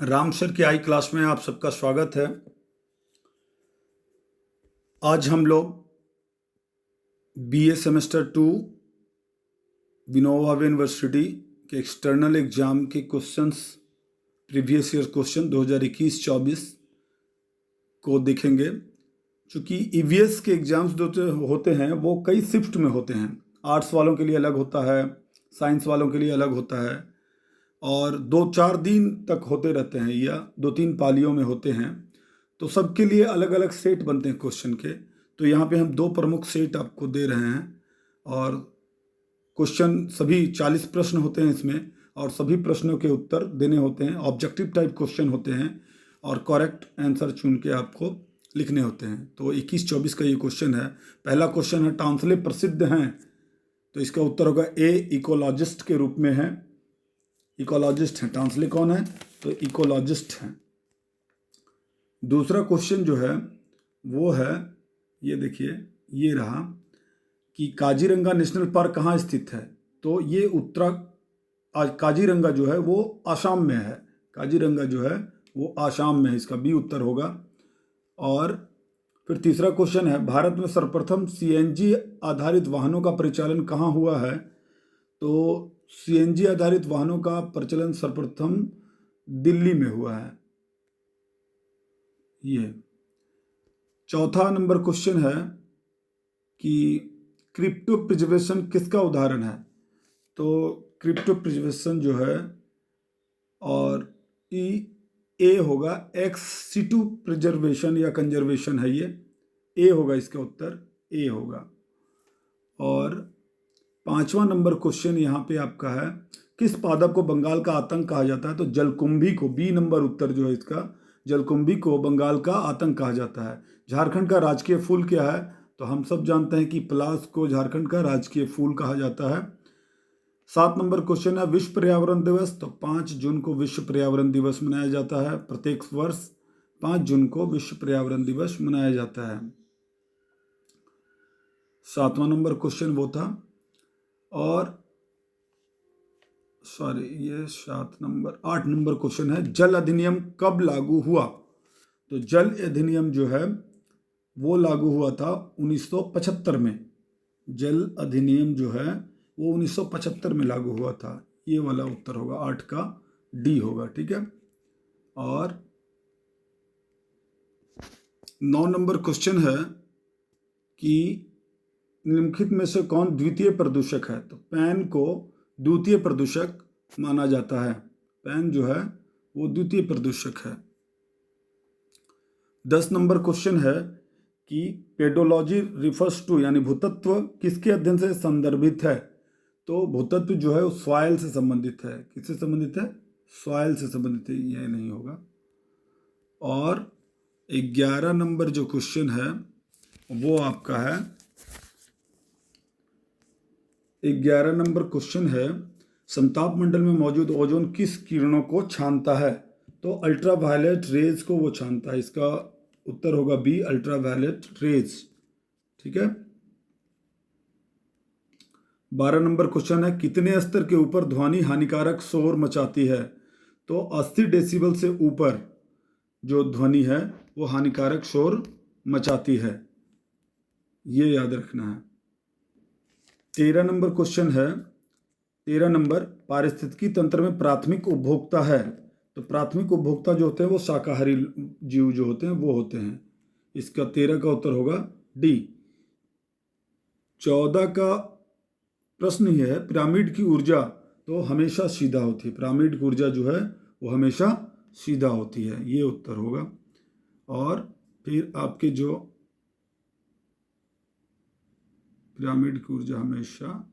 Ram sir की आई class में आप सबका स्वागत है। आज हम लोग बीए सेमेस्टर 2 विनोबा यूनिवर्सिटी के एक्सटर्नल एग्जाम के क्वेश्चंस, प्रीवियस ईयर क्वेश्चन 2021-24 को देखेंगे। चूँकि ईवीएस के एग्ज़ाम्स जो होते हैं वो कई शिफ्ट में होते हैं। आर्ट्स वालों के लिए अलग होता है, साइंस वालों के लिए अलग होता है, और 2-4 दिन तक होते रहते हैं या 2-3 पालियों में होते हैं। तो सबके लिए अलग अलग सेट बनते हैं क्वेश्चन के। तो यहाँ पे हम 2 प्रमुख सेट आपको दे रहे हैं, और क्वेश्चन सभी 40 प्रश्न होते हैं इसमें, और सभी प्रश्नों के उत्तर देने होते हैं। ऑब्जेक्टिव टाइप क्वेश्चन होते हैं और करेक्ट आंसर चुन के आपको लिखने होते हैं। तो 21-24 का ये क्वेश्चन है। पहला क्वेश्चन है, टाउंसले प्रसिद्ध हैं? तो इसका उत्तर होगा ए, इकोलॉजिस्ट के रूप में है। इकोलॉजिस्ट हैं। टाउंसले कौन है? तो इकोलॉजिस्ट हैं। दूसरा क्वेश्चन जो है वो है, ये देखिए, ये रहा कि काजीरंगा नेशनल पार्क कहाँ स्थित है? तो ये काजीरंगा जो है वो आसाम में है। काजीरंगा जो है वो आसाम में है, इसका बी उत्तर होगा। और फिर तीसरा क्वेश्चन है, भारत में सर्वप्रथम सीएनजी आधारित वाहनों का परिचालन कहाँ हुआ है? तो सीएनजी आधारित वाहनों का प्रचलन सर्वप्रथम दिल्ली में हुआ है। ये चौथा नंबर क्वेश्चन है कि क्रिप्टो प्रिजर्वेशन किसका उदाहरण है? तो क्रिप्टो प्रिजर्वेशन जो है, और ए होगा, एक्स सिटू प्रिजर्वेशन या कंजर्वेशन है, ये ए होगा, इसका उत्तर ए होगा। और पांचवा नंबर क्वेश्चन यहाँ पे आपका है, किस पादप को बंगाल का आतंक कहा जाता है? तो जलकुंभी को, बी नंबर उत्तर जो है इसका, जलकुंभी को बंगाल का आतंक कहा जाता है। झारखंड का राजकीय फूल क्या है? तो हम सब जानते हैं कि पलाश को झारखंड का राजकीय फूल कहा जाता है। 7 नंबर क्वेश्चन है, विश्व पर्यावरण दिवस। तो 5 जून को विश्व पर्यावरण दिवस मनाया जाता है। प्रत्येक वर्ष 5 जून को विश्व पर्यावरण दिवस मनाया जाता है। 7वां नंबर क्वेश्चन वो था। और सॉरी, ये 8 नंबर क्वेश्चन है, जल अधिनियम कब लागू हुआ? तो जल अधिनियम जो है वो लागू हुआ था 1975 में। जल अधिनियम जो है वो 1975 में लागू हुआ था। ये वाला उत्तर होगा, 8 का डी होगा, ठीक है। और 9 नंबर क्वेश्चन है कि निम्नलिखित में से कौन द्वितीय प्रदूषक है? तो पैन को द्वितीय प्रदूषक माना जाता है। पैन जो है वो द्वितीय प्रदूषक है। 10 नंबर क्वेश्चन है कि पेडोलॉजी रिफर्स टू, यानी भूतत्व किसके अध्ययन से संदर्भित है? तो भूतत्व जो है वो सॉइल से संबंधित है। किससे संबंधित है? सॉइल से संबंधित है, यह नहीं होगा। और 11 नंबर जो क्वेश्चन है वो आपका है, 11 नंबर क्वेश्चन है, समताप मंडल में मौजूद ओजोन किस किरणों को छानता है? तो अल्ट्रावायलेट रेज को वो छानता है। इसका उत्तर होगा बी, अल्ट्रावायलेट रेज, ठीक है। 12 नंबर क्वेश्चन है, कितने स्तर के ऊपर ध्वनि हानिकारक शोर मचाती है? तो 80 डेसिबल से ऊपर जो ध्वनि है वो हानिकारक शोर मचाती है, ये याद रखना है। 13 नंबर क्वेश्चन है, 13 नंबर, पारिस्थितिकी तंत्र में प्राथमिक उपभोक्ता है? तो प्राथमिक उपभोक्ता जो होते हैं वो शाकाहारी जीव जो होते हैं वो होते हैं। इसका 13 का उत्तर होगा डी। 14 का प्रश्न ही है, पिरामिड की ऊर्जा तो हमेशा सीधा होती है। पिरामिड की ऊर्जा जो है वो हमेशा सीधा होती है, ये उत्तर होगा। और फिर आपके जो पिरामिड की ऊर्जा हमेशा,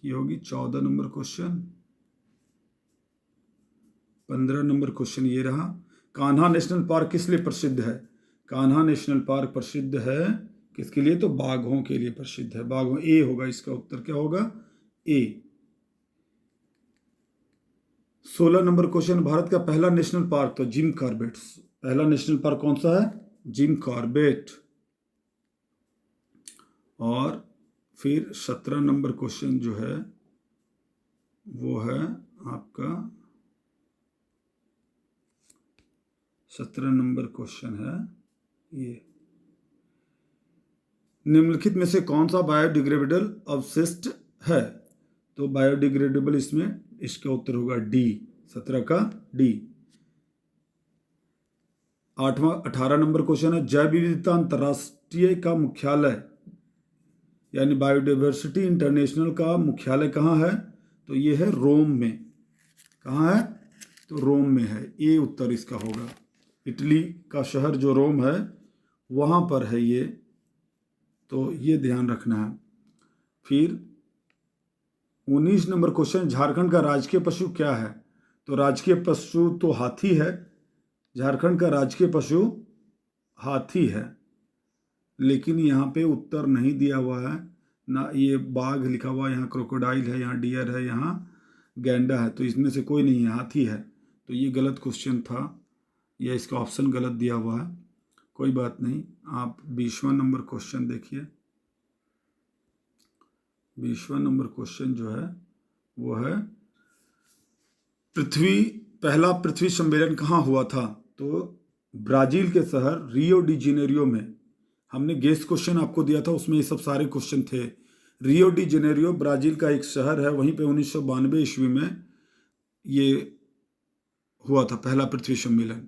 ये होगी 14 नंबर क्वेश्चन। 15 नंबर क्वेश्चन ये रहा, कान्हा नेशनल पार्क किस लिए प्रसिद्ध है? कान्हा नेशनल पार्क प्रसिद्ध है किसके लिए? तो बाघों के लिए प्रसिद्ध है। बाघों, ए होगा, इसका उत्तर क्या होगा? ए। 16 नंबर क्वेश्चन, भारत का पहला नेशनल पार्क? तो जिम कॉर्बेट। पहला नेशनल पार्क कौन सा है? Jim Corbett. और फिर 17 नंबर क्वेश्चन जो है वो है आपका 17 नंबर क्वेश्चन है ये। निम्नलिखित में से कौन सा बायोडिग्रेडेबल अवशिष्ट है? तो बायोडिग्रेडेबल इसमें इसका उत्तर होगा डी, 17 का डी। 18 नंबर क्वेश्चन है, जैव विविधता अंतर्राष्ट्रीय का मुख्यालय यानी बायोडाइवर्सिटी इंटरनेशनल का मुख्यालय कहाँ है? तो ये है रोम में। कहाँ है? तो रोम में है। ये उत्तर इसका होगा। इटली का शहर जो रोम है वहाँ पर है ये, तो ये ध्यान रखना है। फिर 19 नंबर क्वेश्चन, झारखंड का राजकीय पशु क्या है? तो राजकीय पशु तो हाथी है। झारखंड का राजकीय पशु हाथी है, लेकिन यहाँ पे उत्तर नहीं दिया हुआ है ना। ये बाघ लिखा हुआ है, यहाँ क्रोकोडाइल है, यहाँ डियर है, यहाँ गैंडा है, तो इसमें से कोई नहीं है, हाथी है। तो ये गलत क्वेश्चन था, या इसका ऑप्शन गलत दिया हुआ है। कोई बात नहीं। आप 20वां नंबर क्वेश्चन देखिए। 20वां नंबर क्वेश्चन जो है वो है, पहला पृथ्वी सम्मेलन कहाँ हुआ था? तो ब्राजील के शहर रियो डी जेनेरियो में। हमने गेस्ट क्वेश्चन आपको दिया था, उसमें ये सब सारे क्वेश्चन थे। रियो डी जेनेरियो ब्राजील का एक शहर है, वहीं पे 1992 ईस्वी में ये हुआ था पहला पृथ्वी सम्मेलन।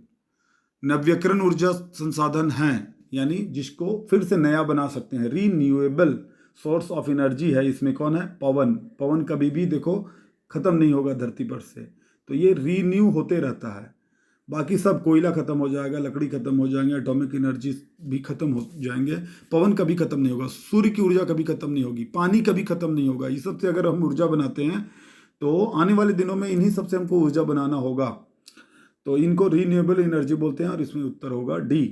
नवीकरण ऊर्जा संसाधन हैं, यानी जिसको फिर से नया बना सकते हैं, रीन्यूएबल सोर्स ऑफ एनर्जी है। इसमें कौन है? पवन। पवन कभी भी देखो खत्म नहीं होगा धरती पर से, तो ये रीन्यू होते रहता है। बाकी सब कोयला खत्म हो जाएगा, लकड़ी खत्म हो जाएंगे, एटॉमिक एनर्जी भी खत्म हो जाएंगे, पवन कभी खत्म नहीं होगा, सूर्य की ऊर्जा कभी खत्म नहीं होगी, पानी कभी खत्म नहीं होगा। ये सब से अगर हम ऊर्जा बनाते हैं तो आने वाले दिनों में इन्हीं सबसे हमको ऊर्जा बनाना होगा, तो इनको रीन्यूएबल एनर्जी बोलते हैं, और इसमें उत्तर होगा डी।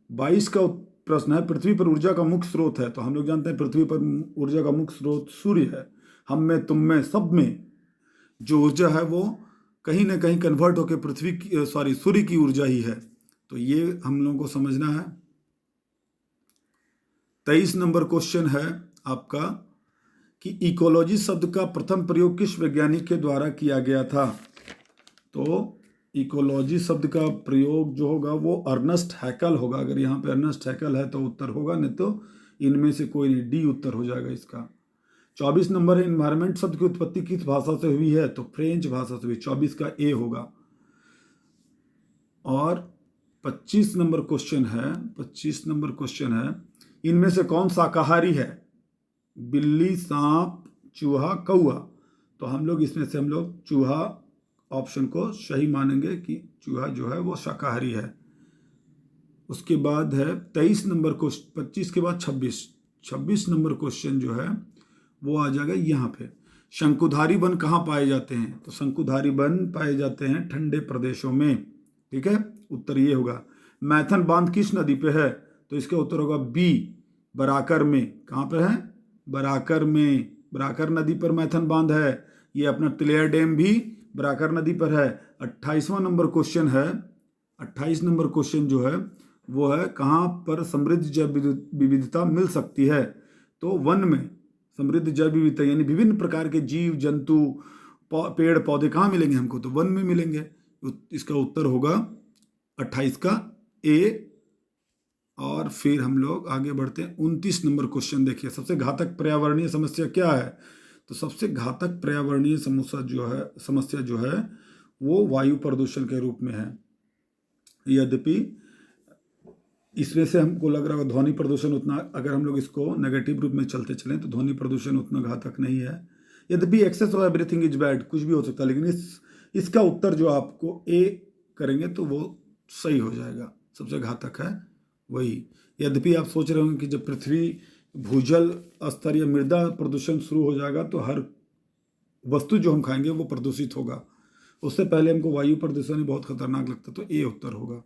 22 का प्रश्न है, पृथ्वी पर ऊर्जा का मुख्य स्रोत है। तो हम लोग जानते हैं पृथ्वी पर ऊर्जा का मुख्य स्रोत सूर्य है। हम में, तुम में, सब में जो ऊर्जा है वो कहीं ना कहीं कन्वर्ट होकर सूर्य की ऊर्जा ही है। तो ये हम लोगों को समझना है। 23 नंबर क्वेश्चन है आपका कि इकोलॉजी शब्द का प्रथम प्रयोग किस वैज्ञानिक के द्वारा किया गया था? तो इकोलॉजी शब्द का प्रयोग जो होगा वो अर्नेस्ट हैकल होगा। अगर यहाँ पे अर्नेस्ट हैकल है तो उत्तर होगा, नहीं तो इनमें से कोई नहीं, डी उत्तर हो जाएगा इसका। 24 नंबर है, इन्वायरमेंट शब्द की उत्पत्ति किस भाषा से हुई है? तो फ्रेंच भाषा से हुई। 24 का ए होगा। और 25 नंबर क्वेश्चन है, 25 नंबर क्वेश्चन है, इनमें से कौन शाकाहारी है? बिल्ली, सांप, चूहा, कौआ। तो हम लोग इसमें से चूहा ऑप्शन को सही मानेंगे कि चूहा जो है वो शाकाहारी है। उसके बाद है 23 नंबर क्वेश्चन, 25 के बाद 26 नंबर क्वेश्चन जो है वो आ जाएगा यहाँ पे। शंकुधारी वन कहाँ पाए जाते हैं? तो शंकुधारी वन पाए जाते हैं ठंडे प्रदेशों में। ठीक है, उत्तर ये होगा। मैथन बांध किस नदी पे है? तो इसका उत्तर होगा बी, बराकर में। कहाँ पे है? बराकर में। बराकर नदी पर मैथन बांध है। ये अपना तिलिया डैम भी बराकर नदी पर है। 28वां नंबर क्वेश्चन है, 28 नंबर क्वेश्चन जो है वो है, कहाँ पर समृद्ध जैव विविधता मिल सकती है? तो वन में समृद्ध जैव विविधता यानी विभिन्न प्रकार के जीव जंतु पेड़ पौधे कहाँ मिलेंगे हमको? तो वन में मिलेंगे। इसका उत्तर होगा 28 का ए। और फिर हम लोग आगे बढ़ते हैं। 29 नंबर क्वेश्चन देखिए, सबसे घातक पर्यावरणीय समस्या क्या है? तो सबसे घातक पर्यावरणीय समस्या जो है वो वायु प्रदूषण के रूप में है। यद्यपि इसमें से हमको लग रहा है ध्वनि प्रदूषण उतना, अगर हम लोग इसको नेगेटिव रूप में चलते चलें तो ध्वनि प्रदूषण उतना घातक नहीं है। यद्यपि excess of everything is bad, कुछ भी हो सकता है, लेकिन इसका उत्तर जो आपको ए करेंगे तो वो सही हो जाएगा। सबसे घातक है वही। यद्यपि आप सोच रहे होंगे कि जब पृथ्वी भूजल स्तर या मृदा प्रदूषण शुरू हो जाएगा तो हर वस्तु जो हम खाएंगे वो प्रदूषित होगा। उससे पहले हमको वायु प्रदूषण ही बहुत खतरनाक लगता है, तो ए उत्तर होगा।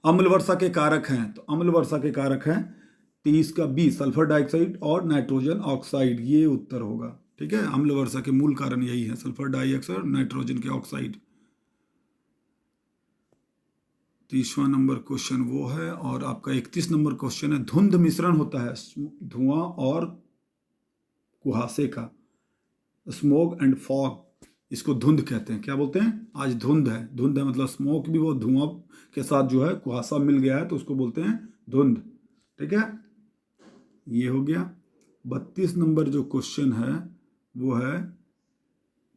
अम्ल वर्षा के कारक हैं, तो अम्ल वर्षा के कारक हैं 30 का बी, सल्फर डाइऑक्साइड और नाइट्रोजन ऑक्साइड। ये उत्तर होगा। ठीक है, अम्ल वर्षा के मूल कारण यही है, सल्फर डाइऑक्साइड और नाइट्रोजन के ऑक्साइड। 30वां नंबर क्वेश्चन वो है। और आपका 31 नंबर क्वेश्चन है, धुंध मिश्रण होता है धुआं और कुहासे का, स्मोक एंड फॉग। इसको धुंध कहते हैं। क्या बोलते हैं? आज धुंध है। धुंध है मतलब स्मोक भी, वो धुआं के साथ जो है कुहासा मिल गया है तो उसको बोलते हैं धुंध। ठीक है, ये हो गया। 32 नंबर जो क्वेश्चन है वो है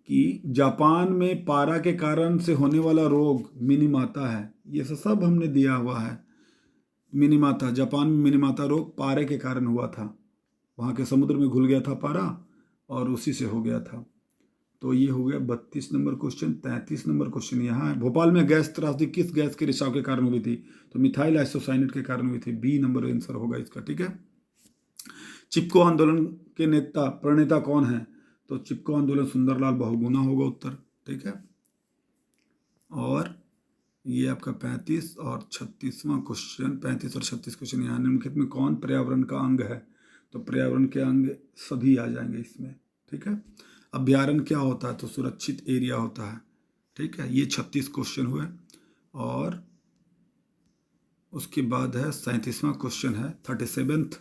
कि जापान में पारा के कारण से होने वाला रोग मिनीमाता है। ये सब हमने दिया हुआ है। मिनीमाता, जापान में मिनीमाता रोग पारे के कारण हुआ था। वहाँ के समुद्र में घुल गया था पारा और उसी से हो गया था। तो ये हो गया 32 नंबर क्वेश्चन। 33 नंबर क्वेश्चन यहाँ है, भोपाल में गैस त्रासदी किस गैस के रिसाव के कारण हुई थी? तो मिथाइल आइसोसाइनेट के कारण हुई थी। बी नंबर आंसर होगा इसका। ठीक है, चिपको आंदोलन के प्रणेता कौन है? तो चिपको आंदोलन सुंदरलाल बहुगुणा होगा उत्तर। ठीक है, और ये आपका 35 और 36वां क्वेश्चन, 35 और 36 क्वेश्चन यहाँ, निम्नलिखित में कौन पर्यावरण का अंग है? तो पर्यावरण के अंग सभी आ जाएंगे इसमें। ठीक है, अभ्यारण्य क्या होता है? तो सुरक्षित एरिया होता है। ठीक है, ये 36 क्वेश्चन हुए। और उसके बाद है 37वां क्वेश्चन है 37th।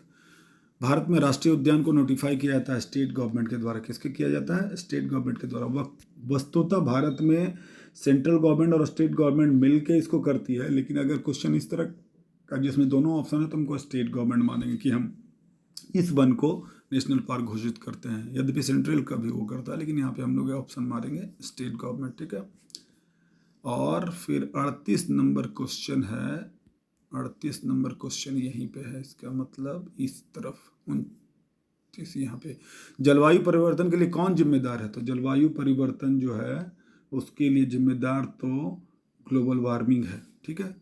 भारत में राष्ट्रीय उद्यान को नोटिफाई किया जाता है स्टेट गवर्नमेंट के द्वारा। किसके किया जाता है? स्टेट गवर्नमेंट के द्वारा। वस्तुतः भारत में सेंट्रल गवर्नमेंट और स्टेट गवर्नमेंट मिल के इसको करती है, लेकिन अगर क्वेश्चन इस तरह का जिसमें दोनों ऑप्शन है तो हमको स्टेट गवर्नमेंट मानेंगे कि हम इस वन को नेशनल पार्क घोषित करते हैं। यद्यपि सेंट्रल का भी वो करता है, लेकिन यहाँ पे हम लोग ऑप्शन मारेंगे स्टेट गवर्नमेंट। ठीक है, और फिर 38 नंबर क्वेश्चन है। 38 नंबर क्वेश्चन यहीं पे है, इसका मतलब इस तरफ 29 यहाँ पे। जलवायु परिवर्तन के लिए कौन जिम्मेदार है? तो जलवायु परिवर्तन जो है उसके लिए जिम्मेदार तो ग्लोबल वार्मिंग है। ठीक है,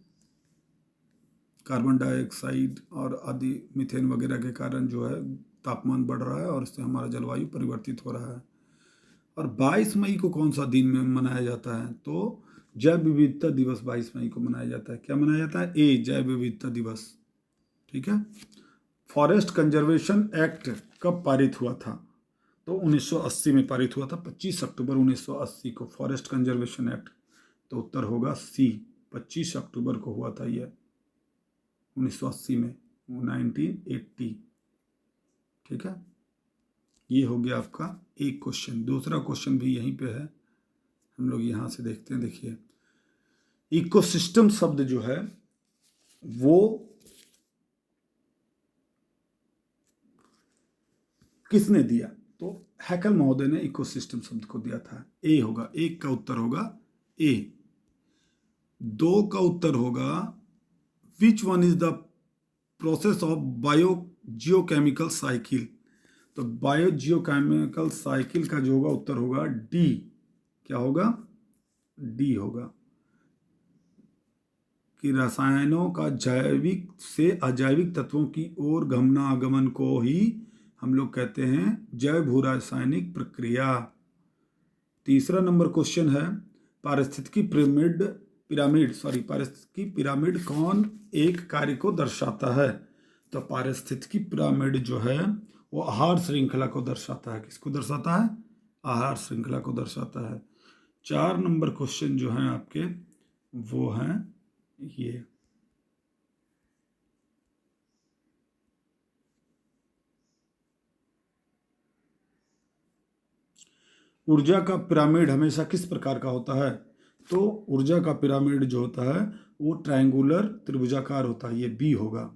कार्बन डाइऑक्साइड और आदि मीथेन वगैरह के कारण जो है तापमान बढ़ रहा है और इससे हमारा जलवायु परिवर्तित हो रहा है। और 22 मई को कौन सा दिन में मनाया जाता है? तो जैव विविधता दिवस 22 मई को मनाया जाता है। क्या मनाया जाता है? ए, जैव विविधता दिवस। ठीक है, फॉरेस्ट कंजर्वेशन एक्ट कब पारित हुआ था? तो 1980 में पारित हुआ था, 25 अक्टूबर 1980 को फॉरेस्ट कंजर्वेशन एक्ट। तो उत्तर होगा सी, 25 अक्टूबर को हुआ था ये 1980 में, 1980। ठीक है, ये हो गया आपका एक क्वेश्चन। दूसरा क्वेश्चन भी यहीं पे है, हम लोग यहाँ से देखते हैं। देखिए, इकोसिस्टम शब्द जो है वो किसने दिया? तो हैकल महोदय ने इकोसिस्टम शब्द को दिया था। ए होगा, एक का उत्तर होगा ए। 2 का उत्तर होगा which one is the process of biogeochemical cycle? तो बायोजियोकेमिकल साइकिल का जो होगा उत्तर होगा डी। क्या होगा? डी होगा कि रसायनों का जैविक से अजैविक तत्वों की ओर गमनागमन को ही हम लोग कहते हैं जैव भू रासायनिक प्रक्रिया। तीसरा नंबर क्वेश्चन है पारिस्थितिकी पिरामिड कौन एक कार्य को दर्शाता है? तो पारिस्थितिकी पिरामिड जो है वो आहार श्रृंखला को दर्शाता है। किसको दर्शाता है? आहार श्रृंखला को दर्शाता है। 4 नंबर क्वेश्चन जो हैं आपके वो हैं ये, ऊर्जा का पिरामिड हमेशा किस प्रकार का होता है? तो ऊर्जा का पिरामिड जो होता है वो ट्रायंगुलर त्रिभुजाकार होता है। ये बी होगा।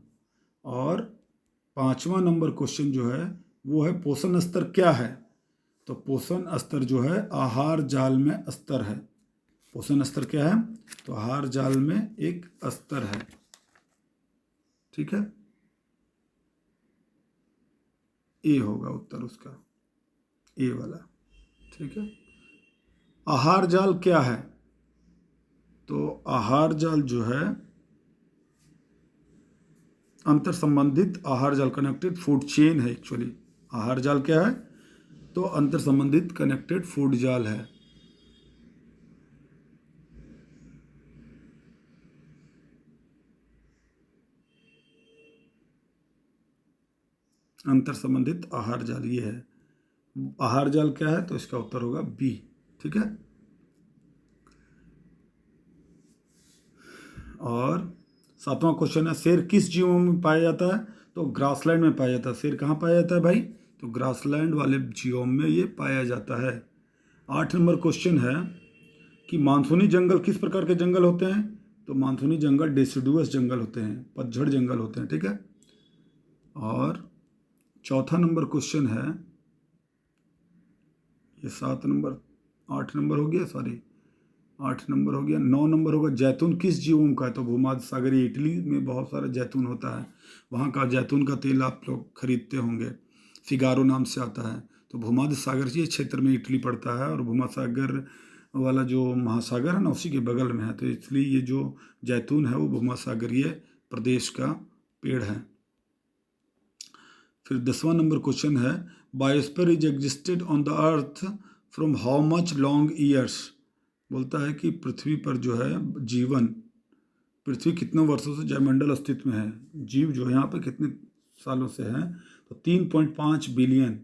और 5वां नंबर क्वेश्चन जो है वो है पोषण स्तर क्या है? तो पोषण स्तर जो है आहार जाल में स्तर है। पोषण स्तर क्या है? तो आहार जाल में एक स्तर है। ठीक है, ए होगा उत्तर उसका, ए वाला। ठीक है, आहार जाल क्या है? तो आहार जाल जो है अंतर संबंधित आहार जाल, कनेक्टेड फूड चेन है एक्चुअली। आहार जाल क्या है? तो अंतर संबंधित कनेक्टेड फूड जाल है। अंतर संबंधित आहार जाल ये है। आहार जाल क्या है? तो इसका उत्तर होगा बी। ठीक है, और 7वां क्वेश्चन है शेर किस जीवों में पाया जाता है? तो ग्रासलैंड में पाया जाता है। शेर कहाँ पाया जाता है भाई? तो ग्रासलैंड वाले जीवों में ये पाया जाता है। 8 नंबर क्वेश्चन है कि मानसूनी जंगल किस प्रकार के जंगल होते हैं? तो मानसूनी जंगल डेसिडुअस जंगल होते हैं, पतझड़ जंगल होते हैं, ठीक है। और चौथा नंबर क्वेश्चन है, ये 7 नंबर 8 नंबर हो गया, सॉरी 8 नंबर हो गया। 9 नंबर होगा, जैतून किस जीवों का है? तो भूमध्य सागरीय इटली में बहुत सारा जैतून होता है, वहाँ का जैतून का तेल आप लोग खरीदते होंगे, फिगारो नाम से आता है। तो भूमध्य सागरीय क्षेत्र में इटली पड़ता है, और भूमध्य सागर वाला जो महासागर है ना, उसी के बगल में है, तो इसलिए ये जो जैतून है वो भूमध्य सागरीय प्रदेश का पेड़ है। फिर 10वां नंबर क्वेश्चन है, biosphere is existed on the earth from how much long years? बोलता है कि पृथ्वी पर जो है जीवन, पृथ्वी कितने वर्षों से जयमंडल अस्तित्व में है, जीव जो यहाँ पे कितने सालों से हैं? तो 3.5 बिलियन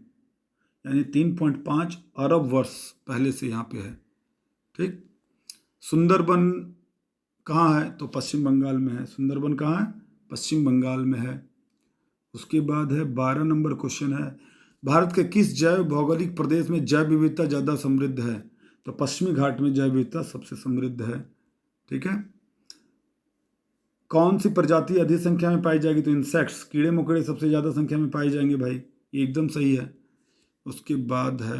यानी 3.5 अरब वर्ष पहले से यहाँ पे है, ठीक। सुंदरबन कहाँ है? तो पश्चिम बंगाल में है। सुंदरबन कहाँ है? पश्चिम बंगाल में है। उसके बाद है 12 नंबर क्वेश्चन है, भारत के किस जैव भौगोलिक प्रदेश में जैव विविधता ज़्यादा समृद्ध है? तो पश्चिमी घाट में जैव विविधता सबसे समृद्ध है, ठीक है। कौन सी प्रजाति अधिक संख्या में पाई जाएगी? तो इंसेक्ट्स, कीड़े मकोड़े सबसे ज़्यादा संख्या में पाए जाएंगे भाई, ये एकदम सही है। उसके बाद है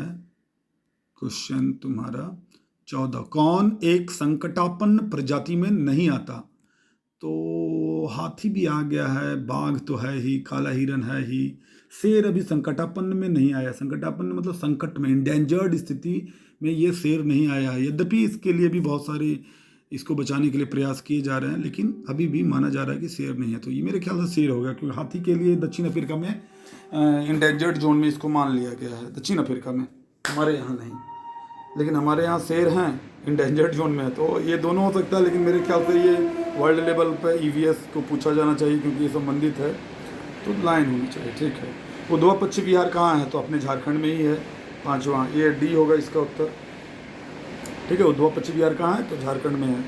क्वेश्चन तुम्हारा 14, कौन एक संकटापन्न प्रजाति में नहीं आता? तो हाथी भी आ गया है, बाघ तो है ही, काला हिरन है ही, शेर अभी संकटापन्न में नहीं आया। संकटापन्न मतलब संकट में, इंडेंजर्ड स्थिति में ये शेर नहीं आया है। यद्यपि इसके लिए भी बहुत सारे इसको बचाने के लिए प्रयास किए जा रहे हैं, लेकिन अभी भी माना जा रहा है कि शेर नहीं है। तो ये मेरे ख्याल से शेर होगा, क्योंकि हाथी के लिए दक्षिण अफ्रीका में इंडेंजर्ड जोन में इसको मान लिया गया है, दक्षिण अफ्रीका में, हमारे यहाँ नहीं। लेकिन हमारे यहाँ शेर हैं इंडेंजर्ड जोन में, तो ये दोनों हो सकता है। लेकिन मेरे ख्याल से ये वर्ल्ड लेवल पे ईवीएस को पूछा जाना चाहिए, क्योंकि ये संबंधित है, तो लाइन होनी चाहिए, ठीक है। उद्धवा पश्चिम बिहार कहाँ है? तो अपने झारखंड में ही है, 5वां, ये डी होगा इसका उत्तर, ठीक है। उद्धवा पश्चिम बिहार कहाँ है? तो झारखंड में है।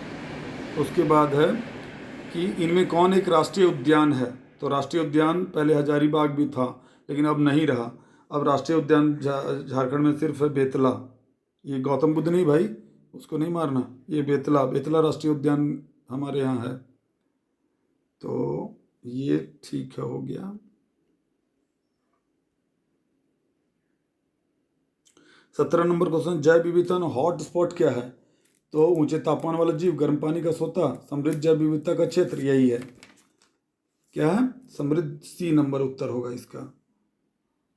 उसके बाद है कि इनमें कौन एक राष्ट्रीय उद्यान है? तो राष्ट्रीय उद्यान पहले हजारीबाग भी था, लेकिन अब नहीं रहा। अब राष्ट्रीय उद्यान झारखंड में सिर्फ है बेतला। ये गौतम बुद्ध नहीं भाई, उसको नहीं मारना, ये बेतला, बेतला राष्ट्रीय उद्यान हमारे यहाँ है। तो ये ठीक है, हो गया। 17 नंबर क्वेश्चन, जैव विविधता हॉट स्पॉट क्या है? तो ऊंचे तापमान वाला जीव, गर्म पानी का सोता, समृद्ध जैव विविधता का क्षेत्र, यही है। क्या है? समृद्ध, सी नंबर उत्तर होगा इसका।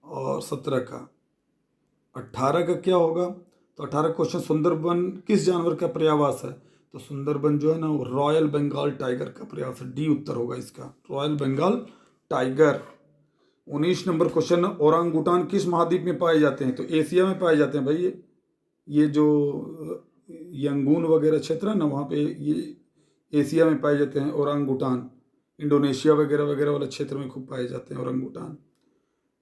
और 17 का, 18 का क्या होगा? तो 18 क्वेश्चन, सुंदरबन किस जानवर का पर्यावास है? तो सुंदरबन जो है ना, वो रॉयल बंगाल टाइगर का पर्यावास है, डी उत्तर होगा इसका, रॉयल बंगाल टाइगर। 19 नंबर क्वेश्चन, ओरांगुटान किस महाद्वीप में पाए जाते हैं? तो एशिया में पाए जाते हैं भाई। ये जो यंगून वगैरह क्षेत्र है ना, वहाँ पे ये एशिया में पाए जाते हैं ओरांगुटान। इंडोनेशिया वगैरह वगैरह वाले क्षेत्र में खूब पाए जाते हैं ओरांगुटान।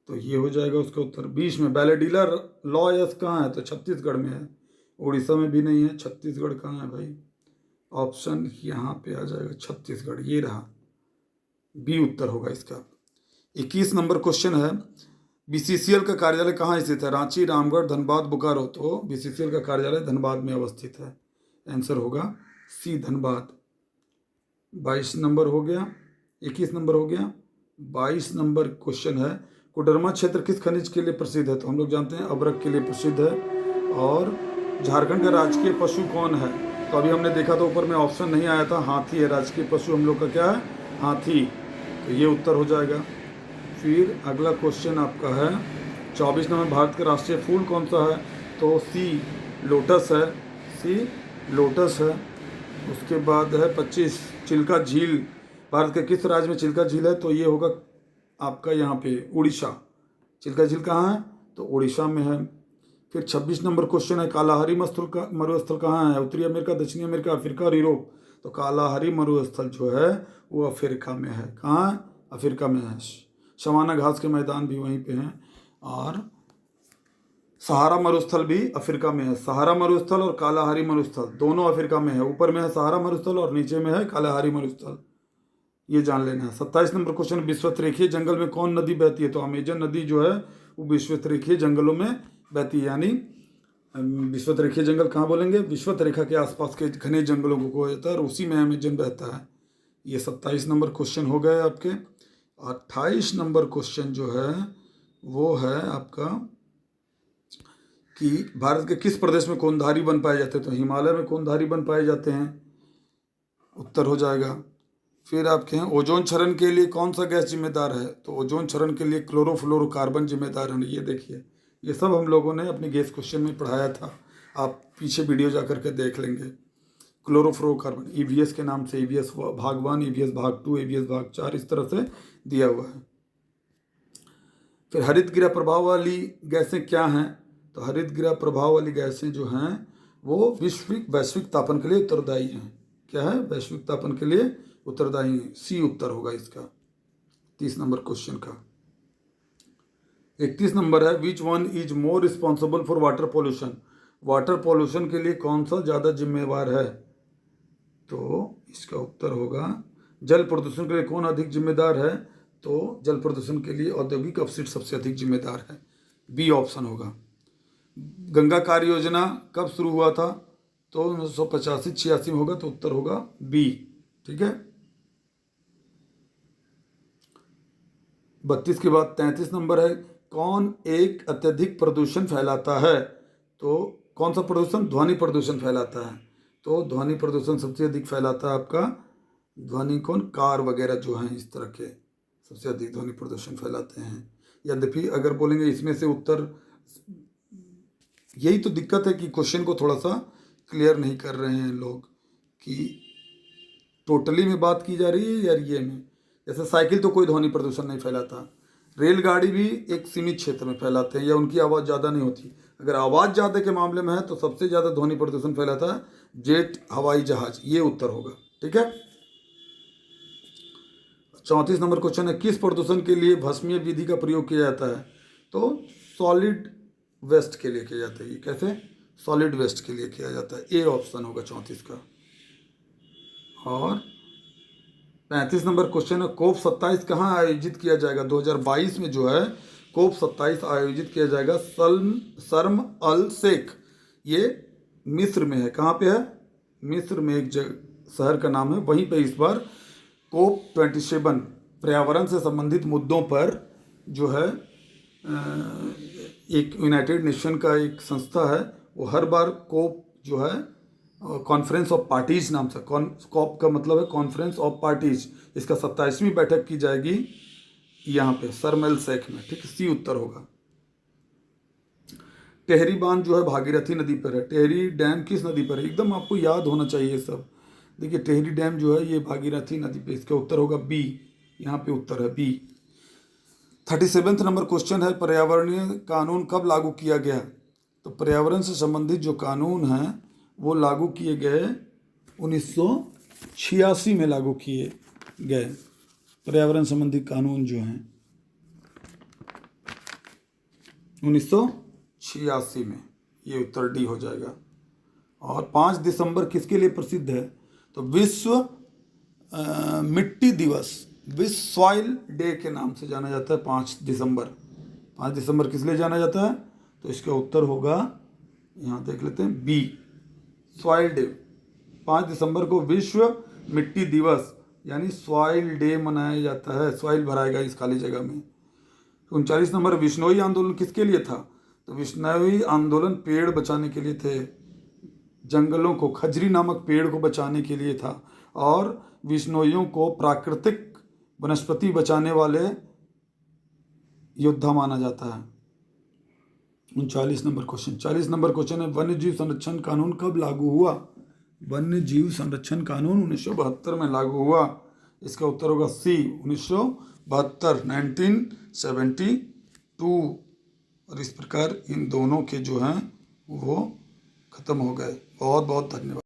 तो ये हो जाएगा उसका उत्तर। 20 में, बैलेडिला लॉयस कहाँ है? तो छत्तीसगढ़ में है, उड़ीसा में भी नहीं है। छत्तीसगढ़ कहाँ है भाई? ऑप्शन यहाँ पे आ जाएगा, छत्तीसगढ़, ये रहा, बी उत्तर होगा इसका। 21 नंबर क्वेश्चन है, बीसीसीएल का कार्यालय कहाँ स्थित है? रांची, रामगढ़, धनबाद, बोकारो। तो बीसीसीएल का कार्यालय धनबाद में अवस्थित है, आंसर होगा सी, धनबाद। 22 नंबर हो गया, 21 नंबर हो गया। 22 नंबर क्वेश्चन है, कोडरमा क्षेत्र किस खनिज के लिए प्रसिद्ध है? तो हम लोग जानते हैं अभ्रक के लिए प्रसिद्ध है। और झारखंड का राजकीय पशु कौन है? तो अभी हमने देखा था ऊपर में ऑप्शन नहीं आया था, हाथी है राजकीय पशु हम लोग का, क्या है? हाथी। तो ये उत्तर हो जाएगा। फिर अगला क्वेश्चन आपका है 24 नंबर, भारत का राष्ट्रीय फूल कौन सा है? तो सी, लोटस है, सी लोटस है। उसके बाद है 25, चिल्का झील भारत के किस राज्य में चिल्का झील है? तो ये होगा आपका यहाँ पे उड़ीसा। चिल्का झील कहाँ है? तो उड़ीसा में है। फिर 26 नंबर क्वेश्चन है, कालाहारी मरुस्थल कहाँ है? उत्तरी अमेरिका, दक्षिणी अमेरिका, अफ्रीका और यूरोप। तो कालाहारी मरुस्थल जो है वो अफ्रीका में है। कहाँ? अफ्रीका में है। सवाना घास के मैदान भी वहीं पे हैं। और सहारा मरुस्थल भी अफ्रीका में है। सहारा मरुस्थल और कालाहारी मरुस्थल दोनों अफ्रीका में है। ऊपर में है सहारा मरुस्थल और नीचे में है कालाहारी मरुस्थल, ये जान लेना है। 27 नंबर क्वेश्चन, विश्वतरेखीय जंगल में कौन नदी बहती है? तो अमेजन नदी जो है वो विश्वतरेखीय जंगलों में बहती है, यानी विषुवत रेखीय जंगल कहाँ बोलेंगे? विषुवत रेखा के आसपास के घने जंगलों को कहा जाता है और उसी में अमेजन बहता है। ये 27 नंबर क्वेश्चन हो गए आपके। 28 नंबर क्वेश्चन जो है वो है आपका कि भारत के किस प्रदेश में कोनधारी वन पाए जाते हैं? तो हिमालय में कोनधारी वन पाए जाते हैं, उत्तर हो जाएगा। फिर आपके हैं ओजोन क्षरण के लिए कौन सा गैस जिम्मेदार है? तो ओजोन क्षरण के लिए क्लोरोफ्लोरोकार्बन जिम्मेदार है। ये देखिए, ये सब हम लोगों ने अपने गेस क्वेश्चन में पढ़ाया था, आप पीछे वीडियो जा करके देख लेंगे। क्लोरोफ्लोरोकार्बन ईवीएस के नाम से, ईवीएस भाग 1, ईवीएस भाग 2, ईवीएस भाग 4, इस तरह से दिया हुआ है। फिर हरित गृह प्रभाव वाली गैसें क्या हैं? तो हरित गृह प्रभाव वाली गैसें जो हैं वो वैश्विक तापन के लिए उत्तरदायी हैं। क्या है? वैश्विक तापन के लिए उत्तरदायी है। सी उत्तर होगा इसका 30 नंबर क्वेश्चन का। 31 नंबर है which one is more responsible for water pollution? Water pollution के लिए कौन सा ज़्यादा जिम्मेवार है? तो इसका उत्तर होगा जल प्रदूषण के लिए कौन अधिक जिम्मेदार है? तो जल प्रदूषण के लिए औद्योगिक अपशिष्ट सबसे अधिक जिम्मेदार है। बी ऑप्शन होगा। गंगा कार्य योजना कब शुरू हुआ था? तो 1985-86 में होगा, तो उत्तर होगा बी। ठीक है। 32 के बाद 33 नंबर है कौन एक अत्यधिक प्रदूषण फैलाता है? तो कौन सा प्रदूषण? ध्वनि प्रदूषण फैलाता है। तो ध्वनि प्रदूषण सबसे अधिक फैलाता है आपका ध्वनि कौन? कार वगैरह जो हैं इस तरह के सबसे अधिक ध्वनि प्रदूषण फैलाते हैं। यद्यपि अगर बोलेंगे इसमें से उत्तर, यही तो दिक्कत है कि क्वेश्चन को थोड़ा सा क्लियर नहीं कर रहे हैं लोग कि टोटली में बात की जा रही है या ये में। जैसे साइकिल तो कोई ध्वनि प्रदूषण नहीं फैलाता, रेलगाड़ी भी एक सीमित क्षेत्र में फैलाते हैं या उनकी आवाज़ ज़्यादा नहीं होती। अगर आवाज़ ज़्यादा के मामले में है तो सबसे ज़्यादा ध्वनि प्रदूषण फैलाता है जेट हवाई जहाज। ये उत्तर होगा। ठीक है। 34 नंबर क्वेश्चन है किस प्रदूषण के लिए भस्मीय विधि का प्रयोग किया जाता है? तो सॉलिड वेस्ट के लिए किया जाता है। ये कैसे? सॉलिड वेस्ट के लिए किया जाता है। ए ऑप्शन होगा 34 का। और 35 नंबर क्वेश्चन है कोप 27 कहाँ आयोजित किया जाएगा? 2022 में जो है कोप 27 आयोजित किया जाएगा शर्म अल शेख। ये मिस्र में है। कहाँ पे है? मिस्र में एक शहर का नाम है, वहीं पे इस बार कोप 27 पर्यावरण से संबंधित मुद्दों पर जो है एक यूनाइटेड नेशन का एक संस्था है, वो हर बार कोप जो है कॉन्फ्रेंस ऑफ पार्टीज नाम से, कॉप का मतलब है कॉन्फ्रेंस ऑफ पार्टीज, इसका 27वीं बैठक की जाएगी यहाँ पे शर्म एल शेख में। ठीक है। सी उत्तर होगा। टेहरी बांध जो है भागीरथी नदी पर है। टेहरी डैम किस नदी पर है? एकदम आपको याद होना चाहिए सब। देखिए टेहरी डैम जो है ये भागीरथी नदी पे, इसका उत्तर होगा बी। यहाँ पे उत्तर है बी। 37 नंबर क्वेश्चन है पर्यावरणीय कानून कब लागू किया गया? तो पर्यावरण से संबंधित जो कानून हैं वो लागू किए गए 1986 में लागू किए गए। पर्यावरण संबंधी कानून जो हैं 1986 में। ये उत्तर डी हो जाएगा। और 5 दिसंबर किसके लिए प्रसिद्ध है? तो विश्व मिट्टी दिवस, विश्व सॉइल डे के नाम से जाना जाता है 5 दिसंबर। 5 दिसंबर किस लिए जाना जाता है? तो इसका उत्तर होगा, यहाँ देख लेते हैं, बी सॉइल डे। 5 दिसंबर को विश्व मिट्टी दिवस यानी सॉइल डे मनाया जाता है। सॉइल भराएगा इस खाली जगह में। 39 नंबर विश्नोई आंदोलन किसके लिए था? तो विश्नोई आंदोलन पेड़ बचाने के लिए थे, जंगलों को, खजरी नामक पेड़ को बचाने के लिए था। और विश्नोइयों को प्राकृतिक वनस्पति बचाने वाले योद्धा माना जाता है। 39 नंबर क्वेश्चन। 40 नंबर क्वेश्चन है वन्य जीव संरक्षण कानून कब लागू हुआ? वन्य जीव संरक्षण कानून 1972 में लागू हुआ। इसका उत्तर होगा सी 1972 1972। और इस प्रकार इन दोनों के जो हैं वो खत्म हो गए। बहुत बहुत धन्यवाद।